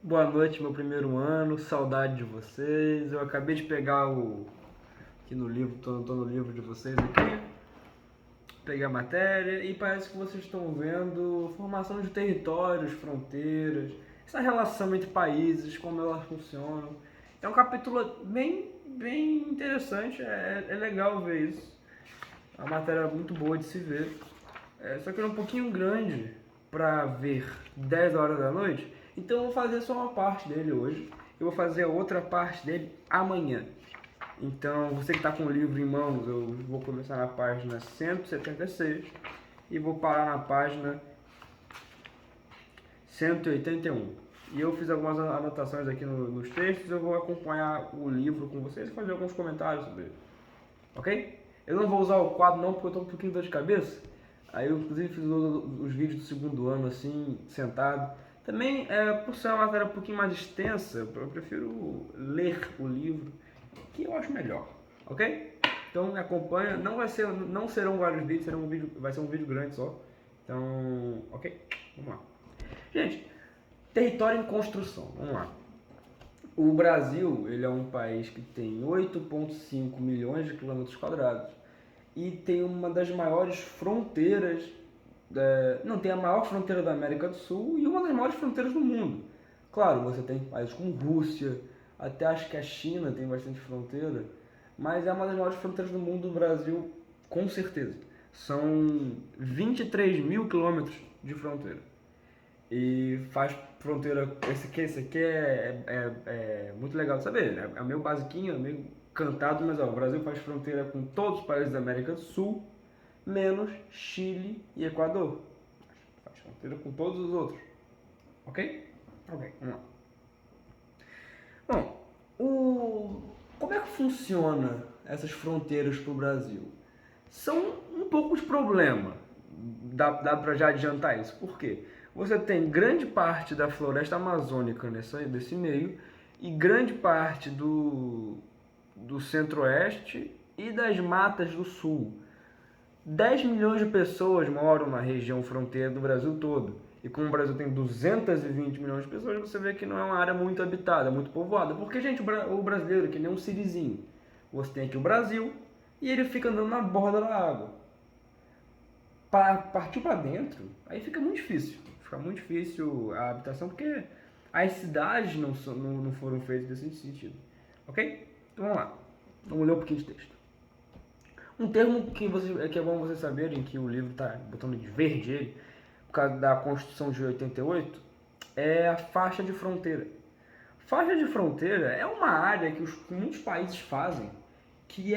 Boa noite, meu primeiro ano, saudade de vocês. Eu acabei de pegar aqui no livro, tô no livro de vocês aqui, peguei a matéria e parece que vocês estão vendo formação de territórios, fronteiras, essa relação entre países, como elas funcionam. É um capítulo bem interessante, é legal ver isso. A matéria é muito boa de se ver. Só que ele é um pouquinho grande para ver 10 horas da noite, então eu vou fazer só uma parte dele hoje. Eu vou fazer a outra parte dele amanhã. Então, você que está com o livro em mãos, eu vou começar na página 176 e vou parar na página 181. E eu fiz algumas anotações aqui nos textos, eu vou acompanhar o livro com vocês e fazer alguns comentários sobre ele. Ok? Eu não vou usar o quadro não, porque eu estou com um pouquinho de dor de cabeça. Aí eu inclusive fiz os vídeos do segundo ano assim, sentado. Também, por ser uma matéria um pouquinho mais extensa, eu prefiro ler o livro, que eu acho melhor, ok? Então me acompanha, não serão vários vídeos, vai ser um vídeo grande só. Então, ok? Vamos lá. Gente, território em construção, vamos lá. O Brasil, ele é um país que tem 8,5 milhões de quilômetros quadrados e tem uma das maiores fronteiras, não, tem a maior fronteira da América do Sul e uma das maiores fronteiras do mundo. Claro, você tem países como Rússia, até acho que a China tem bastante fronteira, mas é uma das maiores fronteiras do mundo, o Brasil, com certeza. São 23 mil quilômetros de fronteira. E faz fronteira. Esse aqui é muito legal de saber. É meio basiquinho, é meio cantado, mas ó, o Brasil faz fronteira com todos os países da América do Sul, menos Chile e Equador. Faz fronteira com todos os outros. Ok? Ok, vamos lá. Bom, como é que funciona essas fronteiras para o Brasil? São um pouco de problema. Dá para já adiantar isso. Por quê? Você tem grande parte da floresta amazônica nesse meio e grande parte do centro-oeste e das matas do sul. 10 milhões de pessoas moram na região fronteira do Brasil todo. E como o Brasil tem 220 milhões de pessoas, você vê que não é uma área muito habitada, muito povoada. Porque, gente, o brasileiro é que nem um sirizinho. Você tem aqui o Brasil e ele fica andando na borda da água. Para partir para dentro, aí fica muito difícil. Fica muito difícil a habitação, porque as cidades não foram feitas desse sentido. Ok? Então vamos lá. Vamos ler um pouquinho de texto. Um termo que é bom vocês saberem, que o livro está botando de verde ele, por causa da Constituição de 88, é a faixa de fronteira. Faixa de fronteira é uma área que muitos países fazem, que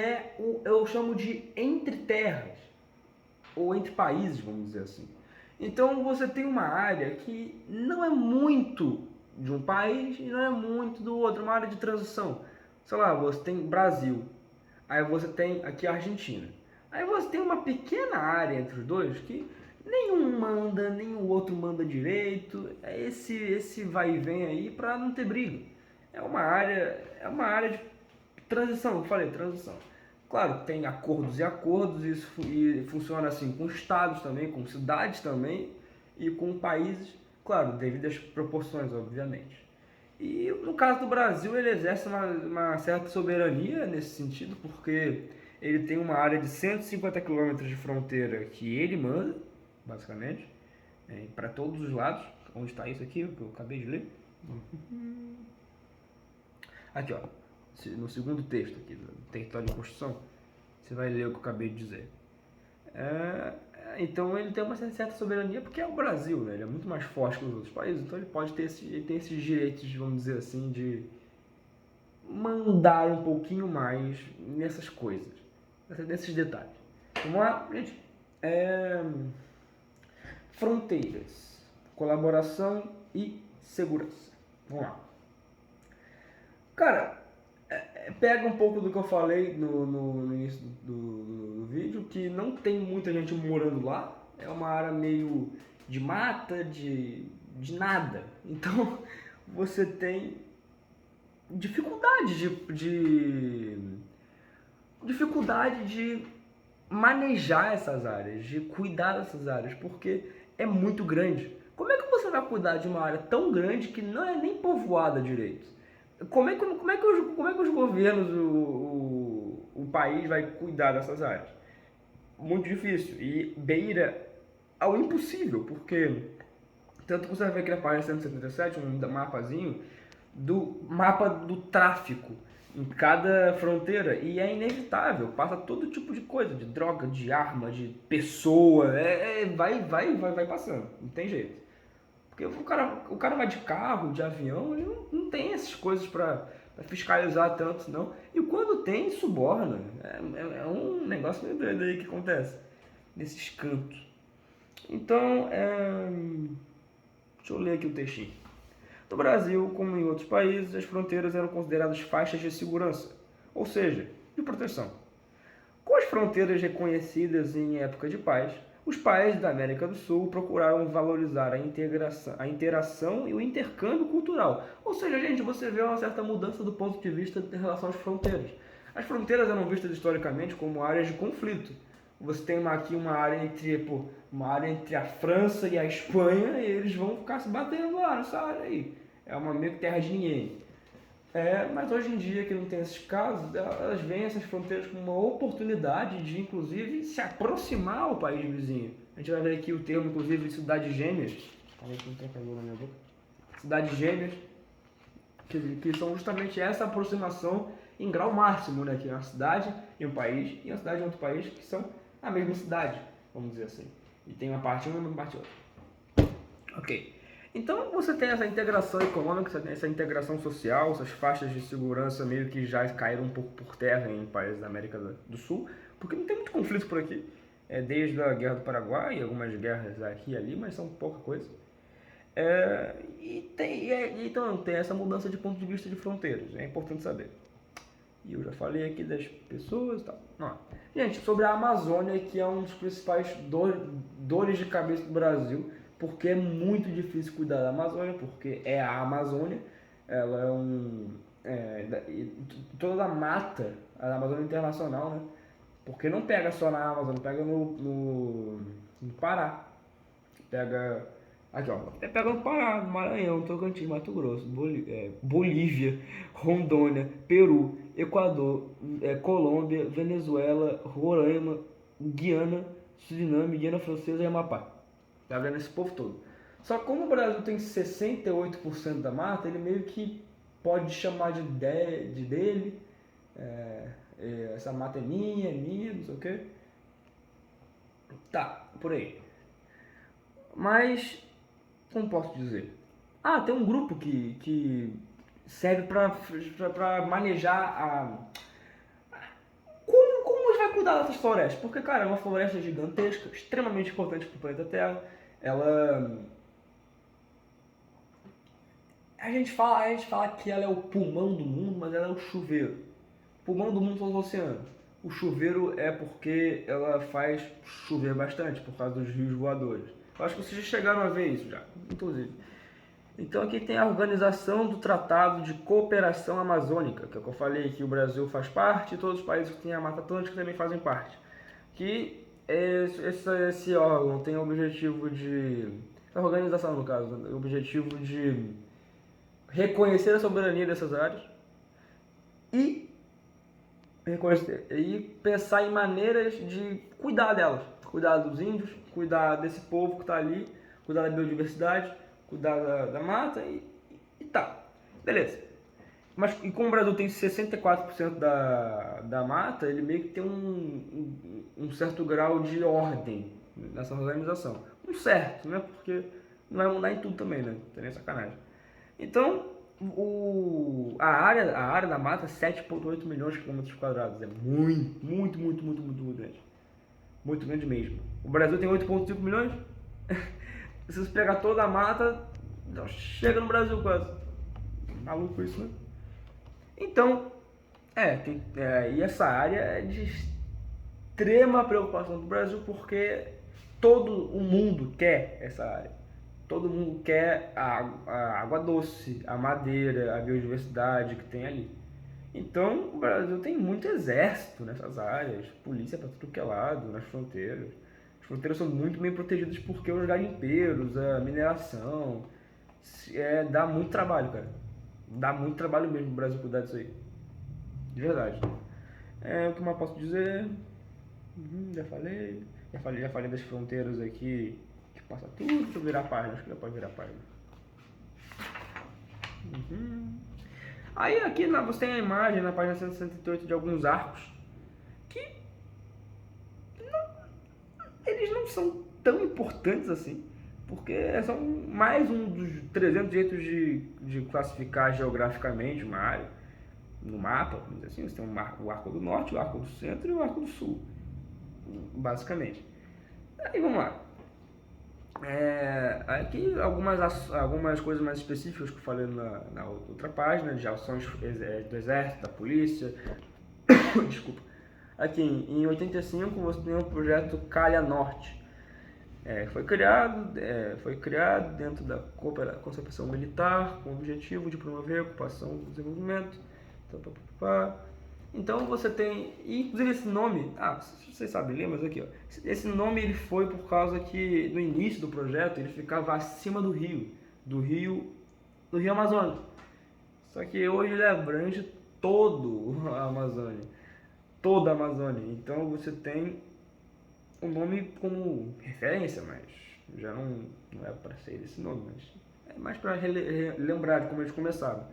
eu chamo de entre terras, ou entre países, vamos dizer assim. Então você tem uma área que não é muito de um país e não é muito do outro, uma área de transição. Sei lá, você tem Brasil, aí você tem aqui a Argentina. Aí você tem uma pequena área entre os dois que nenhum manda, nem o outro manda direito. É esse vai e vem aí para não ter briga. É uma área de transição, eu falei, transição. Claro, tem acordos e acordos, e funciona assim com estados também, com cidades também, e com países, claro, devido às proporções, obviamente. E no caso do Brasil, ele exerce uma certa soberania nesse sentido, porque ele tem uma área de 150 quilômetros de fronteira que ele manda, basicamente, para todos os lados. Onde está isso aqui, que eu acabei de ler? Aqui, ó, no segundo texto aqui, do território de construção, você vai ler o que eu acabei de dizer. Então ele tem uma certa soberania porque é o Brasil, né? Ele é muito mais forte que os outros países, então ele pode ter ele tem esses direitos, vamos dizer assim, de mandar um pouquinho mais nessas coisas, nesses detalhes. Vamos lá, gente. Fronteiras, colaboração e segurança. Vamos lá. Cara, pega um pouco do que eu falei no início do vídeo, que não tem muita gente morando lá, é uma área meio de mata, de nada. Então você tem dificuldade dificuldade de manejar essas áreas, de cuidar dessas áreas, porque é muito grande. Como é que você vai cuidar de uma área tão grande que não é nem povoada direito? Como é que os governos, o país vai cuidar dessas áreas? Muito difícil e beira ao impossível, porque tanto que você vai ver aqui na página 177 um mapazinho do mapa do tráfico em cada fronteira e é inevitável, passa todo tipo de coisa, de droga, de arma, de pessoa, vai passando, não tem jeito. Porque o cara vai de carro, de avião, ele não tem essas coisas para fiscalizar tanto, não. E quando tem, suborna. É um negócio meio doido aí que acontece nesses cantos. Então, deixa eu ler aqui o textinho. No Brasil, como em outros países, as fronteiras eram consideradas faixas de segurança, ou seja, de proteção. Com as fronteiras reconhecidas em época de paz, os países da América do Sul procuraram valorizar a interação e o intercâmbio cultural. Ou seja, gente, você vê uma certa mudança do ponto de vista em relação às fronteiras. As fronteiras eram vistas historicamente como áreas de conflito. Você tem aqui uma área entre a França e a Espanha e eles vão ficar se batendo lá nessa área aí. É uma meio que terra de ninguém. Mas hoje em dia, que não tem esses casos, elas veem essas fronteiras como uma oportunidade de, inclusive, se aproximar ao país vizinho. A gente vai ver aqui o termo, inclusive, de cidades gêmeas. Calma aí que não tem calor na minha boca. Cidades gêmeas, que são justamente essa aproximação em grau máximo, né? Que é uma cidade e um país, e uma cidade e outro país, que são a mesma cidade, vamos dizer assim. E tem uma parte uma e uma parte outra. Ok. Então você tem essa integração econômica, essa integração social, essas faixas de segurança meio que já caíram um pouco por terra em países da América do Sul, porque não tem muito conflito por aqui, desde a Guerra do Paraguai, algumas guerras aqui e ali, mas são pouca coisa. Então tem essa mudança de ponto de vista de fronteiras, é importante saber. E eu já falei aqui das pessoas e tal. Não. Gente, sobre a Amazônia, que é um dos principais dores de cabeça do Brasil, porque é muito difícil cuidar da Amazônia, porque é a Amazônia, ela toda a mata, a Amazônia internacional, né? Porque não pega só na Amazônia, pega no Pará, pega aqui, ó, pega no Pará, no Maranhão, Tocantins, Mato Grosso, Bolívia, Rondônia, Peru, Equador, Colômbia, Venezuela, Roraima, Guiana, Suriname, Guiana Francesa e Amapá. Tá vendo esse povo todo? Só que como o Brasil tem 68% da mata, ele meio que pode chamar de dele. Essa mata é minha, não sei o que. Tá, por aí. Mas, como posso dizer? Tem um grupo que serve para manejar como a gente vai cuidar dessas florestas? Porque, cara, é uma floresta gigantesca, extremamente importante para o planeta Terra. A gente fala que ela é o pulmão do mundo, mas ela é o chuveiro. O pulmão do mundo são os oceanos. O chuveiro é porque ela faz chover bastante, por causa dos rios voadores. Eu acho que vocês já chegaram a ver isso já, inclusive. Então aqui tem a organização do Tratado de Cooperação Amazônica, que é o que eu falei, que o Brasil faz parte e todos os países que têm a Mata Atlântica também fazem parte. Que esse órgão tem o objetivo de... A organização, no caso, o objetivo de reconhecer a soberania dessas áreas e pensar em maneiras de cuidar delas. Cuidar dos índios, cuidar desse povo que está ali, cuidar da biodiversidade, cuidar da mata e tá. Beleza. Mas e como o Brasil tem 64% da mata, ele meio que tem um certo grau de ordem nessa organização. Um certo, né? Porque não vai mudar em tudo também, né? Não tem nem sacanagem. Então, a área da mata é 7,8 milhões de quilômetros quadrados. É muito grande. Muito grande mesmo. O Brasil tem 8,5 milhões. Se você pegar toda a mata, chega no Brasil quase. Maluco isso, né? Então, e essa área é de extrema preocupação do Brasil, porque todo o mundo quer essa área. Todo mundo quer a água doce, a madeira, a biodiversidade que tem ali. Então, o Brasil tem muito exército nessas áreas, polícia para tudo que é lado, nas fronteiras. As fronteiras são muito bem protegidas porque os garimpeiros, a mineração, dá muito trabalho, cara. Dá muito trabalho mesmo pro Brasil cuidar disso aí. De verdade. O que mais posso dizer? Já falei. Já falei das fronteiras aqui, que passa tudo. Deixa eu virar a página, acho que dá pra virar a página. Aí aqui você tem a imagem na página 168 de alguns arcos que eles não são tão importantes assim, porque são mais um dos 300 jeitos de classificar geograficamente uma área no mapa, vamos dizer assim. Você tem o arco do norte, o arco do centro e o arco do sul, basicamente. Aí vamos lá. Aqui algumas coisas mais específicas que eu falei na outra página, de ações do exército, da polícia. Desculpa. Aqui em 85 você tem o projeto Calha Norte. Foi criado dentro da concepção militar com o objetivo de promover a ocupação do desenvolvimento. Então você tem, inclusive esse nome, vocês sabem, lembra, mas aqui, ó, esse nome ele foi por causa que no início do projeto ele ficava acima do rio Amazonas. Só que hoje ele abrange todo a Amazônia, toda a Amazônia. Então você tem o nome como referência, mas já não é para ser esse nome, mas é mais para lembrar de como eles começaram.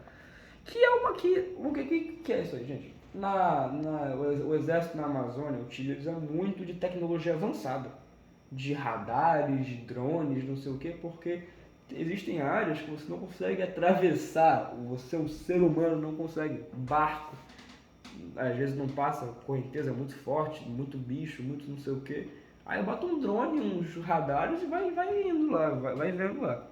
O que é isso aí, gente? O exército na Amazônia utiliza muito de tecnologia avançada, de radares, de drones, não sei o que, porque existem áreas que você não consegue atravessar, você, o ser humano, não consegue. Barco, às vezes não passa, correnteza é muito forte, muito bicho, muito não sei o que. Aí bota um drone, uns radares e vai indo lá, vai vendo lá.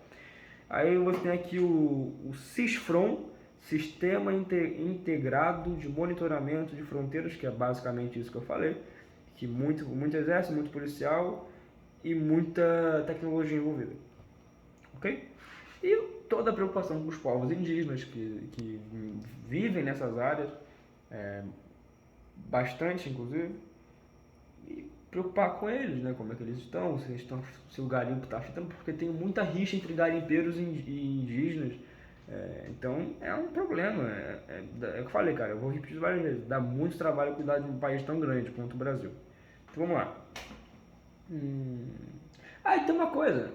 Aí você tem aqui o CISFRON, Sistema Integrado de Monitoramento de Fronteiras, que é basicamente isso que eu falei, que muito exército, muito policial e muita tecnologia envolvida. Ok? E toda a preocupação com os povos indígenas que vivem nessas áreas, bastante inclusive, e preocupar com eles, né? Como é que eles estão, se o garimpo está afetando, porque tem muita rixa entre garimpeiros e indígenas. Então é um problema. É o que eu falei, cara, eu vou repetir várias vezes. Dá muito trabalho cuidar de um país tão grande quanto o Brasil. Então vamos lá. E tem uma coisa.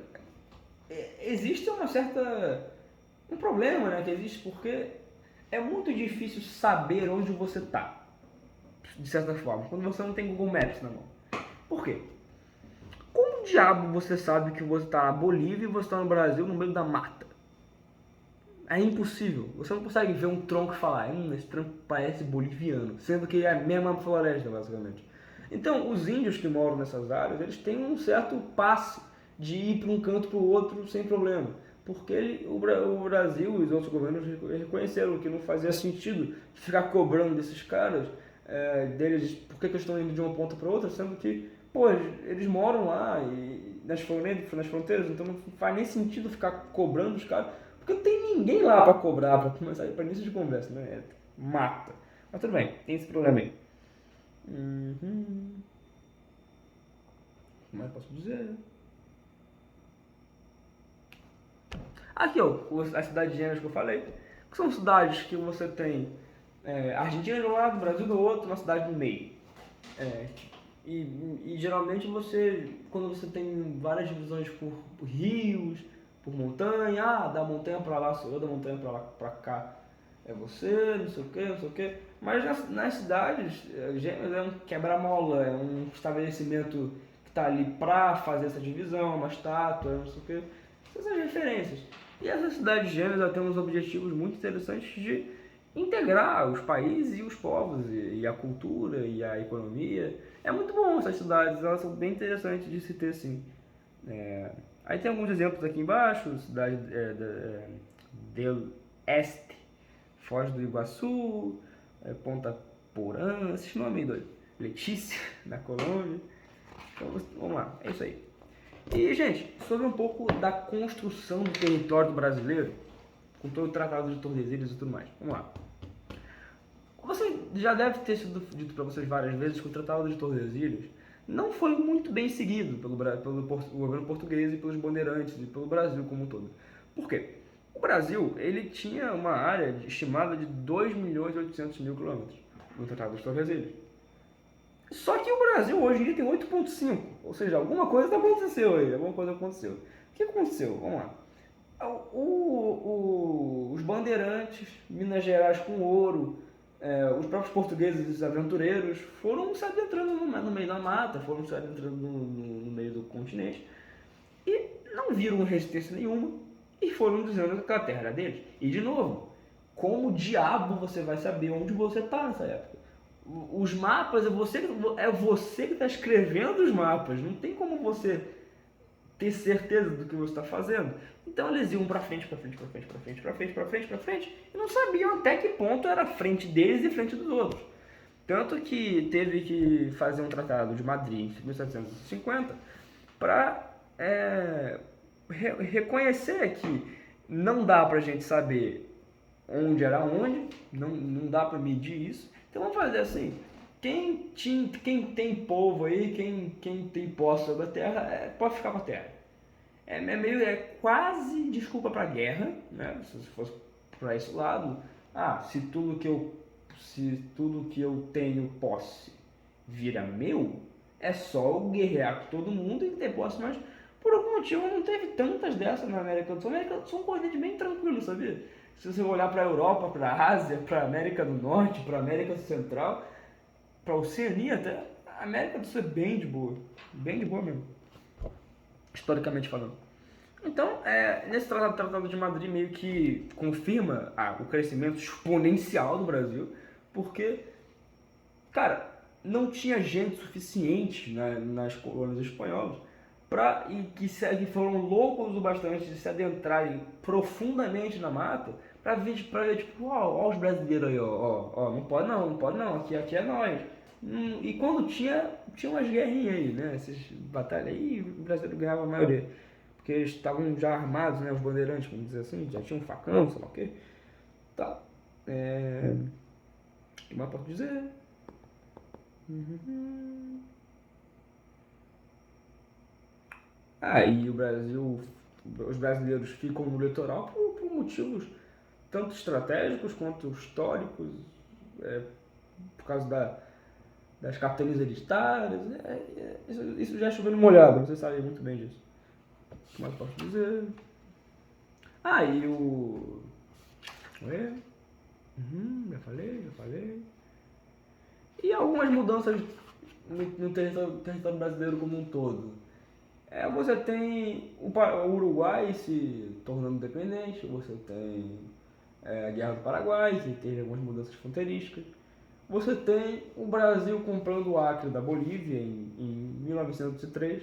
Existe um problema, né? Que existe porque é muito difícil saber onde você está, de certa forma, quando você não tem Google Maps na mão. Por quê? Como diabo você sabe que você está na Bolívia e você está no Brasil, no meio da mata? É impossível. Você não consegue ver um tronco e falar, esse tronco parece boliviano, sendo que é a mesma floresta, basicamente. Então, os índios que moram nessas áreas, eles têm um certo passe de ir para um canto para o outro sem problema. Porque o Brasil e os outros governos reconheceram que não fazia sentido ficar cobrando desses caras, deles, por que eles estão indo de uma ponta para outra, sendo que, eles moram lá e nas fronteiras, então não faz nem sentido ficar cobrando os caras, porque não tem ninguém lá para cobrar, para começar, para início de conversa, né? Mata. Mas tudo bem, tem esse problema aí. O que mais posso dizer? Aqui, ó, as cidades gêmeas que eu falei, que são cidades que você tem Argentina de um lado, Brasil do outro, uma cidade no meio. E geralmente quando você tem várias divisões por rios, por montanha, da montanha pra lá sou eu, da montanha pra cá é você, não sei o que. Mas nas cidades gêmeas é um quebra-mola, é um estabelecimento que está ali pra fazer essa divisão, uma estátua, não sei o que. Essas são as referências. E essas cidades gêmeas têm uns objetivos muito interessantes de integrar os países e os povos, e a cultura e a economia. É muito bom essas cidades, elas são bem interessantes de se ter sim. Aí tem alguns exemplos aqui embaixo, cidade del Este, Foz do Iguaçu, Ponta Porã, esses nomes aí doidos. Letícia, na Colômbia. Então vamos lá, é isso aí. E, gente, sobre um pouco da construção do território brasileiro, com todo o Tratado de Tordesilhas e tudo mais. Vamos lá. Você já deve ter sido dito para vocês várias vezes que o Tratado de Tordesilhas não foi muito bem seguido pelo governo português e pelos bandeirantes e pelo Brasil como um todo. Por quê? Brasil, ele tinha uma área estimada de 2.800.000 quilômetros no Tratado de Tordesilhas. Só que o Brasil hoje em dia tem 8,5, ou seja, alguma coisa aconteceu aí, alguma coisa aconteceu. O que aconteceu? Vamos lá. Os bandeirantes, Minas Gerais com ouro, os próprios portugueses, os aventureiros, foram se adentrando no meio da mata, foram se adentrando no meio do continente e não viram resistência nenhuma e foram dizendo que a terra era deles. E de novo, como diabo você vai saber onde você está nessa época? Os mapas, é você que está escrevendo os mapas, não tem como você ter certeza do que você está fazendo. Então eles iam para frente, para frente, para frente, para frente, para frente, para frente, para frente, e não sabiam até que ponto era frente deles e frente dos outros. Tanto que teve que fazer um tratado de Madrid em 1750 para reconhecer que não dá para a gente saber onde era onde, não dá para medir isso. Então vamos fazer assim, quem tem povo aí, quem tem posse sobre a terra, pode ficar com a terra. É quase desculpa para guerra, né? Se fosse para esse lado, se tudo que eu tenho posse vira meu, é só eu guerrear com todo mundo e ter posse, mas por algum motivo não teve tantas dessas na América do Sul. A América do Sul é um continente bem tranquilo, sabia? Se você olhar para a Europa, para a Ásia, para a América do Norte, para a América Central, para a Oceania até, a América do Sul é bem de boa mesmo, historicamente falando. Então, nesse Tratado de Madrid meio que confirma o crescimento exponencial do Brasil, porque, cara, não tinha gente suficiente nas colônias espanholas que foram loucos o bastante de se adentrarem profundamente na mata para ver tipo, ó os brasileiros aí, ó, não pode não, aqui é nós. E quando tinha umas guerrinhas aí, né, essas batalhas aí, o brasileiro ganhava a maioria, porque eles estavam já armados, né, os bandeirantes, vamos dizer assim, já tinham um facão, sei lá o que, tá, o que mais posso dizer? E os brasileiros ficam no litoral por motivos tanto estratégicos quanto históricos, por causa das capitanias hereditárias, isso já é chovendo molhado, você sabe muito bem disso. O que mais posso dizer? E o... já falei. E algumas mudanças no território brasileiro como um todo. Você tem o Uruguai se tornando independente, você tem a Guerra do Paraguai, que teve algumas mudanças fronteirísticas. Você tem o Brasil comprando o Acre da Bolívia em 1903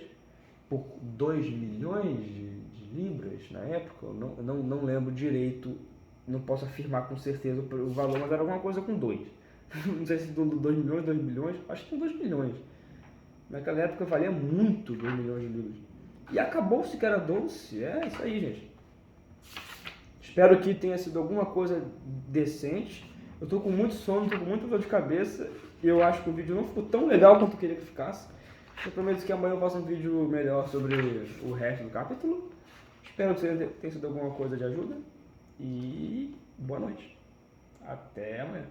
por 2 milhões de libras na época. Eu não lembro direito, não posso afirmar com certeza o valor, mas era alguma coisa com 2. Não sei se 2 milhões, 2 bilhões, acho que com 2 milhões. Naquela época valia muito 2 milhões de libras. E acabou-se que era doce. É isso aí, gente. Espero que tenha sido alguma coisa decente. Eu tô com muito sono, tô com muita dor de cabeça. E eu acho que o vídeo não ficou tão legal quanto eu queria que ficasse. Eu prometo que amanhã eu faço um vídeo melhor sobre o resto do capítulo. Espero que tenha sido alguma coisa de ajuda. E boa noite. Até amanhã.